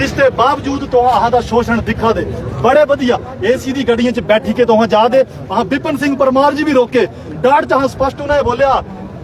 इसके बावजूद तो अहां दा शोषण दिखा दे बड़े वधिया एसी दी गड्डियां च बैठी के तो जा दे अहां विपिन सिंह परमार जी भी रोके डाट च स्पष्ट उन्हें बोलिया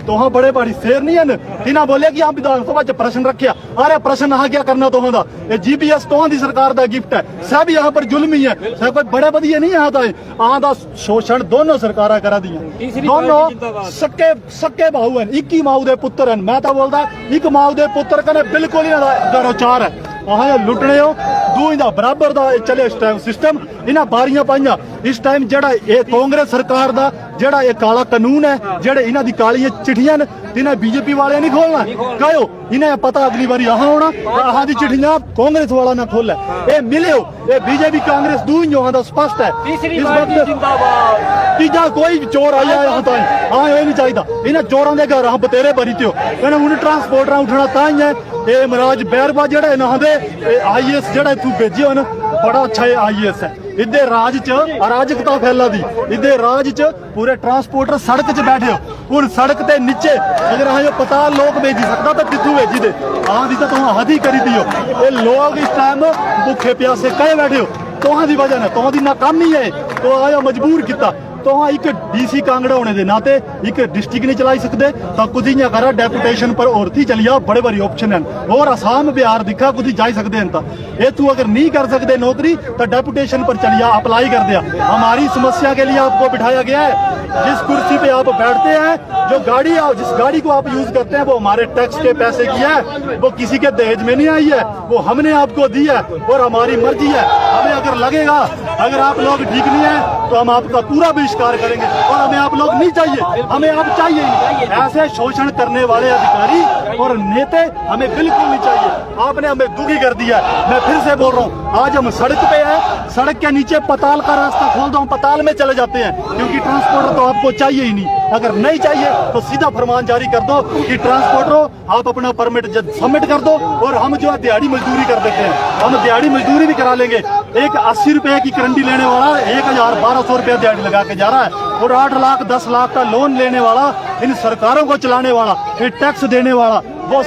तो हाँ बड़े बड़ी शेर नहीं है तिना बोले कि हम विधानसभा च प्रश्न रखिया अरे प्रश्न हाँ क्या करना तुहां दा ये जीपीएस तुहां दी सरकार दा गिफ्ट है सब यहाँ पर जुल्म ही है सब कोई बड़े वधिया नहीं है अहां दा शोषण दोनों सरकारां करा दियां दोनों सक्के भाऊ हैं एक ही माऊ दे पुत्र हैं मैं तो बोलदा एक माऊ दे पुत्र कने बिल्कुल ही दरोचार है अहां लुटने हो दू इंदा बराबर दा चले इस टाइम सिस्टम इन्हां बारियां पाइयां इस टाइम जेड़ा ये कांग्रेस सरकार दा जेड़ा ये काला कानून है जेड़े इन्हां दी कालियां चिट्ठियां ने इन्हें बीजेपी वाले नहीं खोलना कहो इन्हें पता अगली बारी अहां होना अहां दी चिट्ठियां कांग्रेस वाला ना खोले ये मिले हो ये बीजेपी कांग्रेस दू ही दा स्पष्ट है इस वक्त तीजा कोई चोर आया है यहाँ ताई हाँ ये नहीं चाहिए इन्हें चोरों के घर हम बतेरे भरी त्यो इन्हें हूं ट्रांसपोर्टर उठना ताई है ये महाराज बैरबा जेड़ा इन्हां दे IAS जेड़ा इत्थों भेजे होन बड़ा अच्छा IAS है इदे राज च अराजकता फैला दी इदे राज च पूरे ट्रांसपोर्टर सड़क च बैठे हो हुण सड़क ते नीचे अगर अहां जो पता लोग भेजी सकदा तो कित्थों भेजी दे अहां दी तो हद ही करी दियो ये लोग इस टाइम भुखे प्यासे कहे बैठे हो तुहां दी वजह ना तुहां दी नाकामी है तो आयो मजबूर किता तो हाँ एक DC कांगड़ा होने के नाते एक डिस्ट्रिक्ट नहीं चलाई सकते तो कुछ इं करा डेपुटेशन पर और थी चली जाओ बड़े बड़े ऑप्शन हैं और आसाम बिहार दिखा कुछ जा सकते हैं ये तू अगर नहीं कर सकते नौकरी तो डेपुटेशन पर चलिए अप्लाई कर दिया हमारी समस्या के लिए आपको बिठाया गया है जिस कुर्सी पे आप बैठते हैं जो गाड़ी जिस गाड़ी को आप यूज करते हैं वो हमारे टैक्स के पैसे की है वो किसी के दहेज में नहीं आई है वो हमने आपको दी है और हमारी मर्जी है हमें अगर लगेगा अगर आप लोग ठीक नहीं है तो हम आपका पूरा बहिष्कार करेंगे और हमें आप लोग नहीं चाहिए हमें आप चाहिए नहीं ऐसे शोषण करने वाले अधिकारी और नेता हमें बिल्कुल नहीं चाहिए आपने हमें दुखी कर दिया है मैं फिर से बोल रहा हूँ आज हम सड़क पे हैं सड़क के नीचे पताल का रास्ता खोल दो हम पताल में चले जाते हैं क्योंकि ट्रांसपोर्टर तो आपको चाहिए ही नहीं अगर नहीं चाहिए तो सीधा फरमान जारी कर दो कि ट्रांसपोर्टर आप अपना परमिट सबमिट कर दो और हम जो है दिहाड़ी मजदूरी कर देते हैं हम दिहाड़ी मजदूरी भी करा लेंगे एक 80 रुपए की करंडी लेने वाला 1200 रुपया दिहाड़ी लगा के जा रहा है और 8 लाख 10 लाख का लोन लेने वाला इन सरकारों को चलाने वाला फिर टैक्स देने वाला वो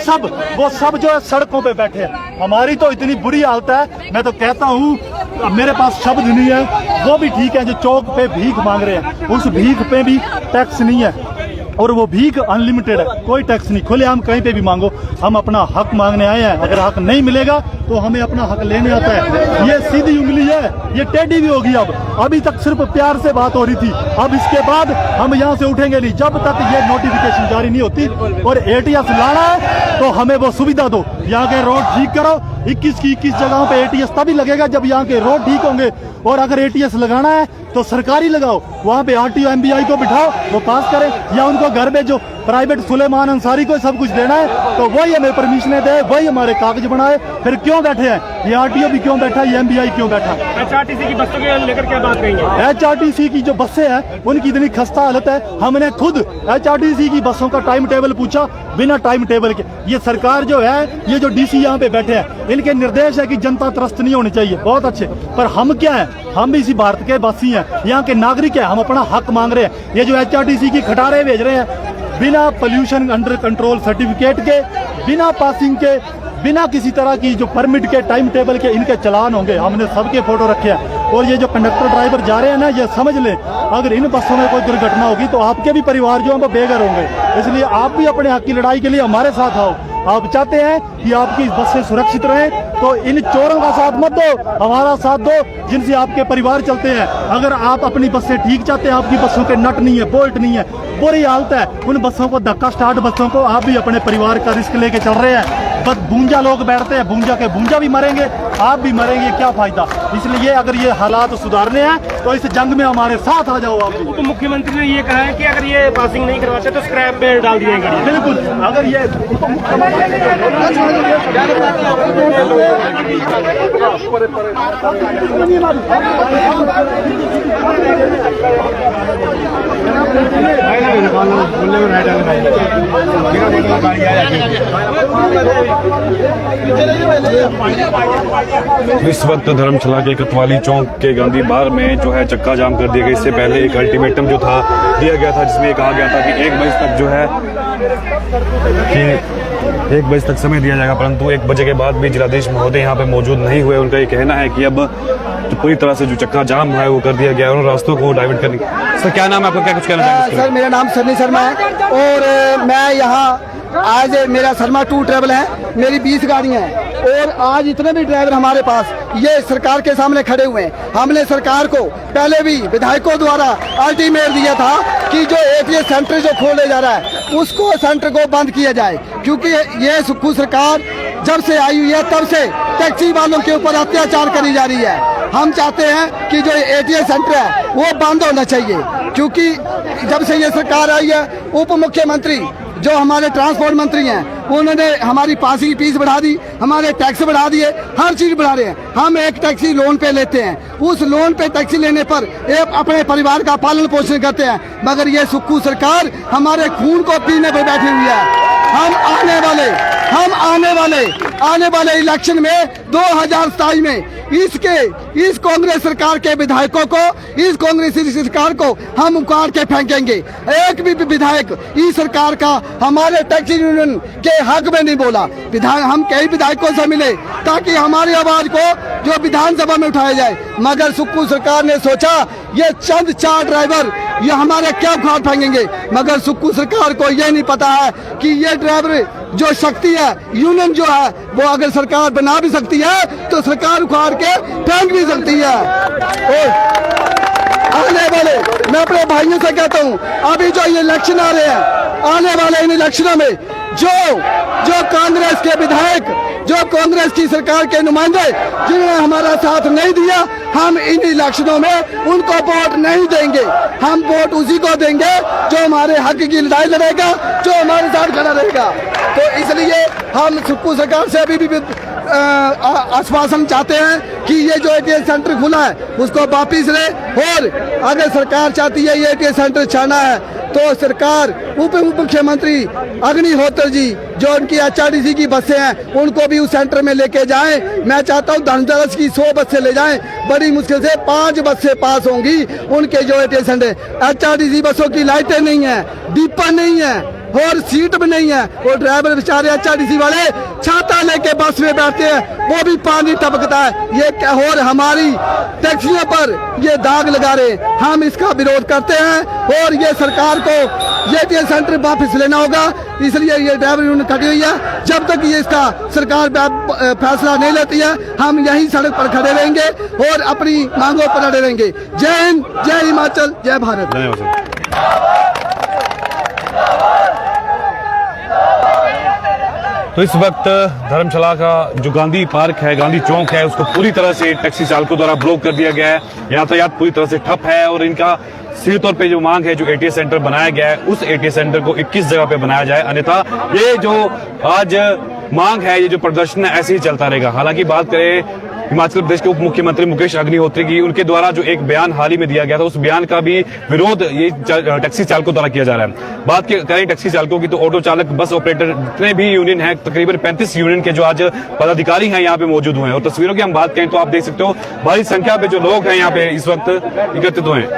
सब जो है सड़कों पे बैठे हैं हमारी तो इतनी बुरी हालत है मैं तो कहता हूँ मेरे पास शब्द नहीं है वो भी ठीक है जो चौक पे भीख मांग रहे हैं उस भीख पे भी टैक्स नहीं है और वो भीख अनलिमिटेड है कोई टैक्स नहीं खुलेआम कहीं पे भी मांगो हम अपना हक मांगने आए हैं अगर हक नहीं मिलेगा तो हमें अपना हक लेने आता है ये सीधी उंगली है ये टेढ़ी भी होगी अब अभी तक सिर्फ प्यार से बात हो रही थी अब इसके बाद हम यहाँ से उठेंगे नहीं जब तक ये नोटिफिकेशन जारी नहीं होती और ATS लाना है तो हमें वो सुविधा दो यहाँ के रोड ठीक करो 21 की 21 जगहों पे ATS तभी लगेगा जब यहाँ के रोड ठीक होंगे और अगर ATS लगाना है तो सरकारी लगाओ वहाँ पे RTO MBI को बिठाओ वो पास करें या उनको घर भेजो प्राइवेट सुलेमान अंसारी को सब कुछ देना है तो वही हमें परमिशन दे वही हमारे कागज बनाए फिर क्यों बैठे हैं ये RTO भी क्यों बैठा ये MBI क्यों बैठा HRTC की बसों के लेकर क्या बात करेंगे HRTC की जो बसें हैं उनकी इतनी खस्ता हालत है हमने खुद HRTC की बसों का टाइम टेबल पूछा बिना टाइम टेबल के ये सरकार जो है ये जो DC यहाँ पे बैठे हैं इनके निर्देश है कि जनता त्रस्त नहीं होनी चाहिए बहुत अच्छे पर हम क्या है हम भी इसी भारत के वासी हैं यहाँ के नागरिक हैं हम अपना हक मांग रहे हैं ये जो HRTC की खटारे भेज रहे हैं बिना पोल्यूशन अंडर कंट्रोल सर्टिफिकेट के बिना पासिंग के बिना किसी तरह की जो परमिट के टाइम टेबल के इनके चलान होंगे हमने सबके फोटो रखे हैं और ये जो कंडक्टर ड्राइवर जा रहे हैं ना ये समझ लें अगर इन बसों में कोई दुर्घटना होगी तो आपके भी परिवार जो है वो बेघर होंगे इसलिए आप भी अपने हक की लड़ाई के लिए हमारे साथ आओ आप चाहते हैं कि आपकी बसें सुरक्षित रहें तो इन चोरों का साथ मत दो हमारा साथ दो जिनसे आपके परिवार चलते हैं अगर आप अपनी बसें ठीक चाहते हैं आपकी बसों के नट नहीं है बोल्ट नहीं है बुरी हालत है उन बसों को धक्का स्टार्ट बसों को आप भी अपने परिवार का रिस्क लेके चल रहे हैं बस बूंजा लोग बैठते हैं बूंजा के बूंजा भी मरेंगे आप भी मरेंगे क्या फायदा इसलिए अगर ये हालात सुधारने हैं तो इस जंग में हमारे साथ आ जाओ आप उप मुख्यमंत्री ने ये कहा है कि अगर ये पासिंग नहीं करवाते तो स्क्रैप में डाल दिए गाड़ी बिल्कुल अगर ये इस वक्त धर्मशाला के कोतवाली चौक के गांधी बाग में जो है चक्का जाम कर दिया गया इससे पहले एक अल्टीमेटम जो था दिया गया था जिसमें कहा गया था कि 1 मई तक जो है कि 1 बजे तक समय दिया जाएगा, परंतु 1 बजे के बाद भी जिलाधीश महोदय यहाँ पे मौजूद नहीं हुए। उनका ये कहना है कि अब तो पूरी तरह से जो चक्का जाम है वो कर दिया गया है और रास्तों को डाइवर्ट करने। सर क्या नाम है आपका, क्या कुछ कहना चाहेंगे? सर मेरा नाम सन्नी शर्मा है और मैं यहाँ आज मेरा शर्मा टूर ट्रैवल है, मेरी 20 गाड़ियाँ हैं और आज इतने भी ड्राइवर हमारे पास ये सरकार के सामने खड़े हुए हैं। हमने सरकार को पहले भी विधायकों द्वारा अल्टीमेट दिया था कि जो एटीएस सेंटर जो खोले जा रहा है उसको सेंटर को बंद किया जाए, क्योंकि ये सुक्खू सरकार जब से आई हुई है तब से टैक्सी वालों के ऊपर अत्याचार करी जा रही है। हम चाहते हैं कि जो एटीएस सेंटर है वो बंद होना चाहिए, क्योंकि जब से ये सरकार आई है उप मुख्यमंत्री जो हमारे ट्रांसपोर्ट मंत्री हैं उन्होंने हमारी पासिंग फीस बढ़ा दी, हमारे टैक्स बढ़ा दिए, हर चीज बढ़ा रहे हैं। हम एक टैक्सी लोन पे लेते हैं, उस लोन पे टैक्सी लेने पर एक अपने परिवार का पालन पोषण करते हैं, मगर ये सुक्खू सरकार हमारे खून को पीने पर बैठी हुई है। हम आने वाले इलेक्शन में 2027 में इस कांग्रेस सरकार के विधायकों को, इस कांग्रेस सरकार को हम उखाड़ के फेंकेंगे। एक भी विधायक इस सरकार का हमारे टैक्सी यूनियन के हक में नहीं बोला। हम कई विधायकों से मिले ताकि हमारी आवाज को जो विधानसभा में उठाया जाए, मगर सुक्खू सरकार ने सोचा ये चंद 4 ड्राइवर ये हमारे क्या उखाड़ फेंकेंगे, मगर सुक्खू सरकार को ये नहीं पता है कि ये ड्राइवर जो शक्ति है, यूनियन जो है, वो अगर सरकार बना भी सकती है तो सरकार उखाड़ के फेंक भी सकती है। और आने वाले मैं अपने भाइयों से कहता हूँ, अभी जो ये इलेक्शन आ रहे हैं, आने वाले इन इलेक्शनों में जो कांग्रेस के विधायक, जो कांग्रेस की सरकार के नुमाइंदे जिन्होंने हमारा साथ नहीं दिया, हम इन इलेक्शनों में उनको वोट नहीं देंगे। हम वोट उसी को देंगे जो हमारे हक की लड़ाई लड़ेगा, जो हमारे साथ खड़ा रहेगा। तो इसलिए हम सुक्खू सरकार से अभी भी आश्वासन चाहते हैं कि ये जो एटीएस सेंटर खुला है उसको वापिस ले, और अगर सरकार चाहती है ये एटीएस सेंटर छाना है तो सरकार उप मुख्यमंत्री अग्निहोत्र जी जो उनकी HRTC की बसें हैं उनको भी उस सेंटर में लेके जाएं। मैं चाहता हूं धनतेरस की 100 बसें ले जाएं, बड़ी मुश्किल से 5 बसें पास होंगी उनके जो एटीएस सेंटर। HRTC बसों की लाइटें नहीं है, डिब्बा नहीं है और सीट भी नहीं है, और ड्राइवर बेचारे HRTC वाले छाता लेके बस में बैठते हैं, वो भी पानी टपकता है। ये क्या, और हमारी टैक्सियों पर ये दाग लगा रहे, हम इसका विरोध करते हैं और ये सरकार को ये सेंटर वापस लेना होगा। इसलिए ये ड्राइवर यूनियन खड़ी हुई है, जब तक ये इसका सरकार फैसला नहीं लेती है हम यही सड़क पर खड़े रहेंगे और अपनी मांगों पर अड़े रहेंगे। जय हिंद, जय हिमाचल, जय भारत। तो इस वक्त धर्मशाला का जो गांधी पार्क है, गांधी चौक है, उसको पूरी तरह से टैक्सी चालकों द्वारा ब्लॉक कर दिया गया है। यातायात पूरी तरह से ठप है और इनका सीधे तौर पे जो मांग है, जो एटीएस सेंटर बनाया गया है उस एटीएस सेंटर को 21 जगह पे बनाया जाए, अन्यथा ये जो आज मांग है, ये जो प्रदर्शन है ऐसे ही चलता रहेगा। हालांकि बात करें हिमाचल प्रदेश के उप मुख्यमंत्री मुकेश अग्निहोत्री की, उनके द्वारा जो एक बयान हाल ही में दिया गया था उस बयान का भी विरोध ये टैक्सी चालकों द्वारा किया जा रहा है। बात करें टैक्सी चालकों की तो ऑटो चालक, बस ऑपरेटर, जितने भी यूनियन है, तकरीबन 35 यूनियन के जो आज पदाधिकारी हैं यहाँ पे मौजूद हुए हैं। और तस्वीरों की हम बात करें तो आप देख सकते हो भारी संख्या पे जो लोग हैं यहाँ पे इस वक्त एकत्रित हुए हैं।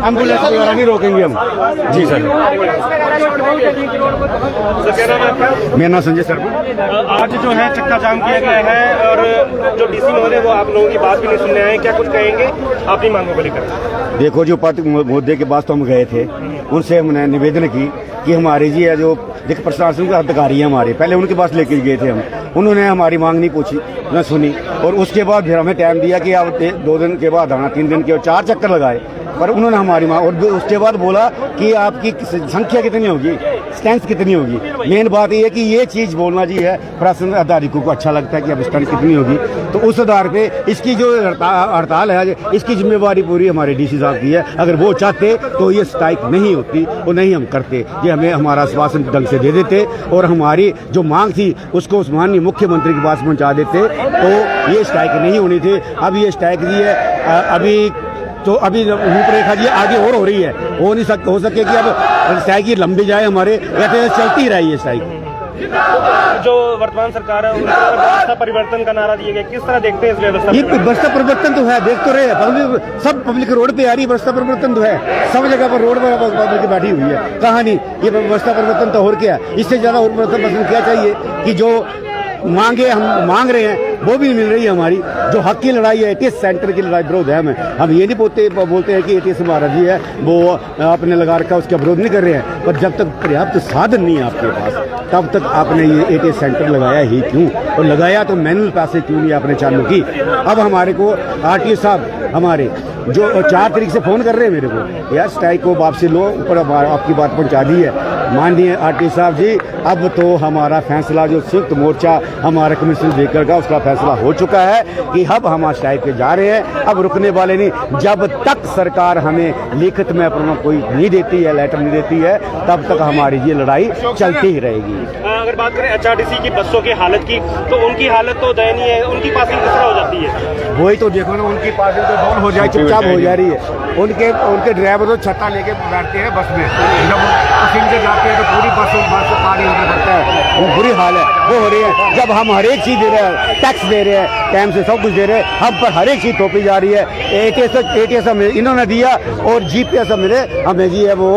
एम्बुलेंस वगैरह नहीं रोकेंगे हम। जी सर। मेरा नाम संजय सर। आज जो है चक्का जाम किया गया है और जो डीसी महोदय वो आप लोगों की बात भी नहीं सुनने आए, क्या कुछ कहेंगे अपनी मांगों को लेकर? देखो, जो मुद्दे के पास तो हम गए थे, उनसे हमने निवेदन की कि हमारी जी है जो देख प्रशासन के अधिकारी है हमारे, पहले उनके पास लेके गए थे हम, उन्होंने हमारी मांग नहीं पूछी, न सुनी, और उसके बाद फिर हमें टाइम दिया कि आप 2 दिन के बाद आना, 3 दिन के, और 4 चक्कर लगाए, पर उन्होंने हमारी मांग, और उसके बाद बोला कि आपकी संख्या कितनी होगी, स्ट्रेंथ कितनी होगी। मेन बात ये है कि ये चीज़ बोलना जी है प्रशासन अधिकारियों को अच्छा लगता है कि अब स्ट्रेंथ कितनी होगी, तो उस आधार पे इसकी जो हड़ताल है इसकी जिम्मेवारी पूरी हमारे डीसी साहब की है। अगर वो चाहते तो ये स्ट्राइक नहीं होती, वो नहीं हम करते, ये हमें हमारा आश्वासन ढंग से दे देते और हमारी जो मांग थी उसको उस माननीय मुख्यमंत्री के पास पहुंचा देते, तो ये स्ट्राइक नहीं होनी थी। अब ये स्ट्राइक जी है अभी रूपरेखा जी आगे और हो रही है, हो सके कि अब स्ट्राइक लंबी जाए, हमारे ऐसे चलती रही है स्ट्राइक। जो वर्तमान सरकार है उनका व्यवस्था परिवर्तन का नारा दिया गया, किस तरह देखते हैं इस व्यवस्था ये व्यवस्था परिवर्तन तो है, देख तो रहे हैं, सब पब्लिक रोड पे आ रही है, व्यवस्था परिवर्तन तो है, सब जगह पर रोड पर पब्लिक बैठी हुई है, कहाँ नहीं, ये व्यवस्था परिवर्तन तो और क्या, इससे ज्यादा और परिवर्तन क्या चाहिए कि जो मांगे हम मांग रहे हैं वो भी मिल रही है। हमारी जो हक की लड़ाई है, एटीएस सेंटर की लड़ाई विरोध है हम ये नहीं बोलते हैं कि एटीएस हमारा जी है वो आपने लगा रखा उसका विरोध नहीं कर रहे हैं, पर जब तक पर्याप्त साधन नहीं है आपके पास तब तक आपने ये एटीएस सेंटर लगाया ही क्यों, और लगाया तो मैनुअल पैसे क्यों नहीं आपने चालू की। अब हमारे को आरटीओ साहब हमारे जो 4 तारीख से फोन कर रहे हैं मेरे को, यार स्ट्राइक को वापसी लो, ऊपर आपकी बात पहुंचा दी है माननीय आरटीओ साहब जी, अब तो हमारा फैसला जो संयुक्त मोर्चा हमारा कमिश्नर देकर का उसका फैसला हो चुका है कि अब हम स्ट्राइक पे जा रहे हैं, अब रुकने वाले नहीं, जब तक सरकार हमें लिखित में अपना कोई नहीं देती है, लेटर नहीं देती है, तब तक हमारी ये लड़ाई चलती ही रहेगी। अगर बात करें एचआरटीसी की बसों की हालत की, तो उनकी हालत तो दयनीय है, उनकी पासिंग किस तरह हो जाती है? वही तो देखो ना, उनकी पासिंग तो डाउन हो जाए, चुपचाप हो जा रही है, उनके ड्राइवर तो छत्ता लेके बैठते हैं बस में, जब पसीने से जाते हैं तो पूरी बस पानी होकर पड़ता है, वो बुरी हाल है वो हो रही है। जब हम हर एक चीज दे रहे हैं, टैक्स दे रहे हैं, टाइम से सब कुछ दे रहे हैं, हम पर हर एक चीज थोपी जा रही है। एटीएस हमें इन्होंने दिया और जीपीएस हमें जी है वो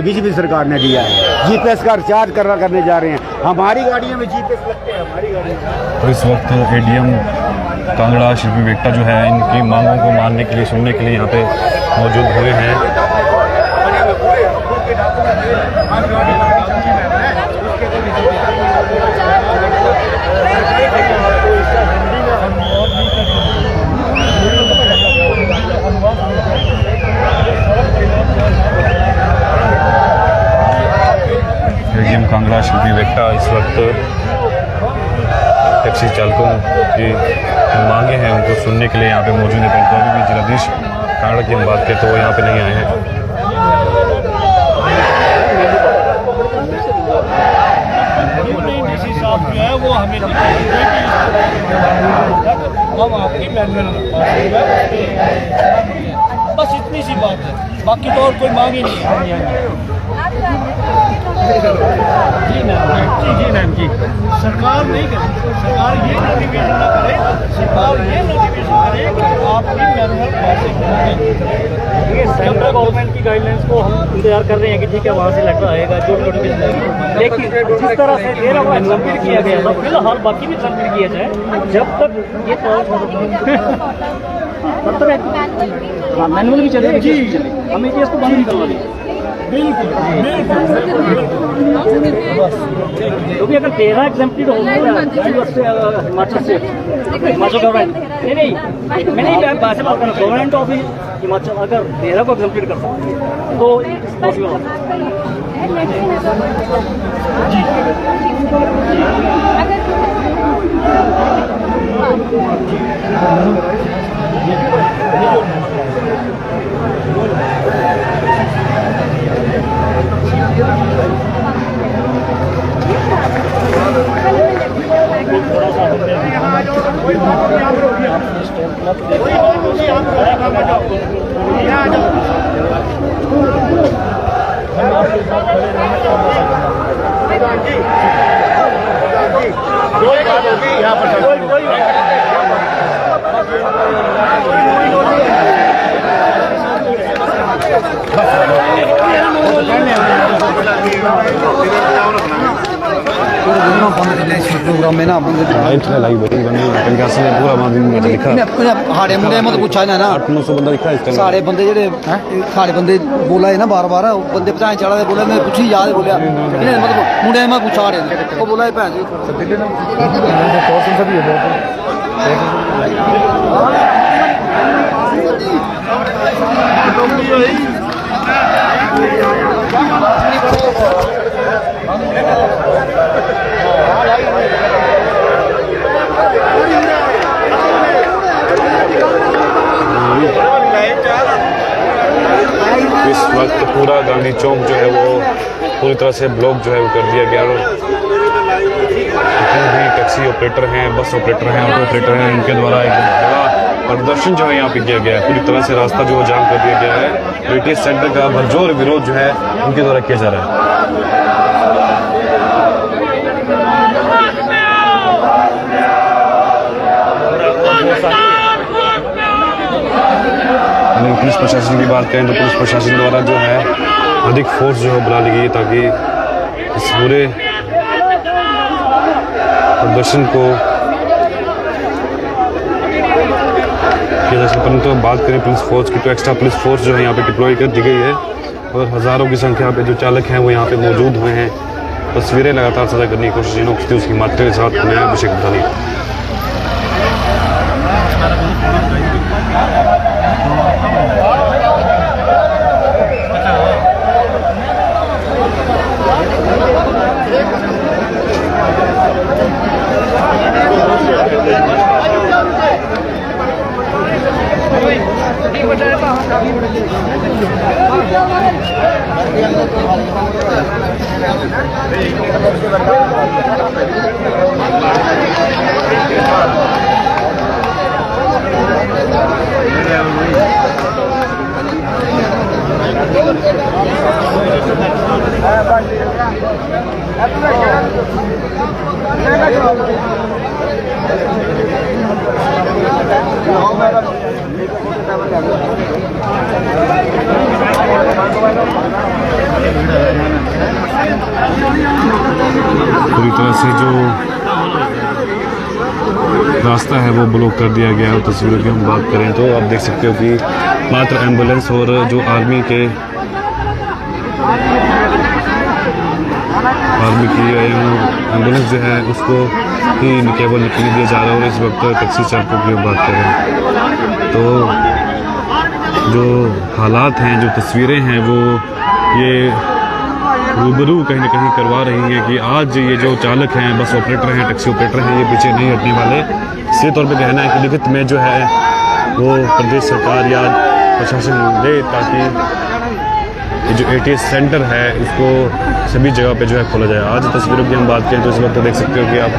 बीजेपी सरकार ने दिया है, जीपीएस का रिचार्ज करने जा रहे हैं, हमारी गाड़ियों में जीपीएस लगते हैं, हमारी गाड़ियों। तो इस वक्त एडीएम कांगड़ा शिल्पी वेक्टा जो है इनकी मांगों को मानने के लिए, सुनने के लिए यहाँ पे मौजूद हुए हैं। एडीएम कांगड़ा शिल्पी वेक्टा इस वक्त टैक्सी चालकों की मांगे हैं उनको सुनने के लिए यहाँ पे मौजूद है, परंतु अभी भी जिलाधीश कांगड़ा की हम बात करें तो वो यहाँ पे नहीं आए हैं। जो है वो हमें हम आपकी मैनुअल बस इतनी सी बात है, बाकी तो और कोई मांग ही नहीं है। जी मैम जी सरकार नहीं करे, सरकार ये नोटिफिकेशन ना करे, सरकार ये नोटिफिकेशन करे कि आपकी मैनुअल पासिंग होगी। सेंट्रल गवर्नमेंट की गाइडलाइंस को हम इंतजार कर रहे हैं कि ठीक है वहाँ से लेटर आएगा जो नोटिफिकेशन आएगा, लेकिन जिस तरह से डेरा हुआ सबमिट किया गया था फिलहाल बाकी भी सबमिट किया जाए जब तक ये मैनुअल भी चलेगा जी, हमें इसको बंद नहीं करवा दें बिल्कुल, क्योंकि अगर 13 एग्जेम्प्टेड हो हिमाचल से हिमाचल गवर्नमेंट नहीं मैं बात कर रहा हूँ, गवर्नमेंट ऑफ हिमाचल अगर 13 को एग्जेम्प्टेड कर सकते तो पॉसिबल होता प्रोग्राम में ना मुंडे मत पूछा ना 800-900 बंदा दिखा है साढ़े बंदे जेडे साढ़े बंदे बोला है ना बार-बार बंदे पचाए चढ़ा दे बोला मैं पूछी याद बोलिया मतलब मुंडे मैं पूछा रहे वो बोला है भैन इस वक्त पूरा गांधी चौक जो है वो पूरी तरह से ब्लॉक जो है वो कर दिया गया और जितने भी टैक्सी ऑपरेटर हैं, बस ऑपरेटर हैं, ऑटो ऑपरेटर हैं, उनके द्वारा एक बड़ा प्रदर्शन जो है यहाँ पे किया गया है। पूरी तरह से रास्ता जो जाम कर दिया गया है। एटीएस सेंटर का भरजोर विरोध जो है उनके द्वारा किया जा रहा है। पुलिस प्रशासन की बात करें तो पुलिस प्रशासन द्वारा जो है अधिक फोर्स जो है बुला ली गई है ताकि इस पूरे प्रदर्शन को किया जा सके। परंतु बात करें पुलिस फोर्स की तो एक्स्ट्रा पुलिस फोर्स जो है यहाँ पे डिप्लॉय कर दी गई है और हज़ारों की संख्या पे जो चालक हैं वो यहाँ पे मौजूद हुए हैं। तस्वीरें लगातार साझा करने की कोशिश इन की उसकी मात्रा के साथ मैं अभिषेक बधानी। पूरी तरह से जो रास्ता है वो ब्लॉक कर दिया गया है। तस्वीरों की हम बात करें तो आप देख सकते हो कि मात्र एम्बुलेंस और जो आर्मी की एम्बुलेंस जो है उसको ही केवल निकलने दिया जा रहा है। और इस वक्त टैक्सी चालकों की बात करें तो जो हालात हैं, जो तस्वीरें हैं वो ये रूबरू कहीं ना कहीं करवा रही है कि आज ये जो चालक हैं, बस ऑपरेटर हैं, टैक्सी ऑपरेटर हैं, ये पीछे नहीं हटने वाले। इसी तौर पे कहना है कि लिखित में जो है वो प्रदेश सरकार या प्रशासन दे ताकि ये जो ATS सेंटर है उसको सभी जगह पे जो है खोला जाए। आज तस्वीरों की हम बात करें तो इस वक्त देख सकते हो कि आप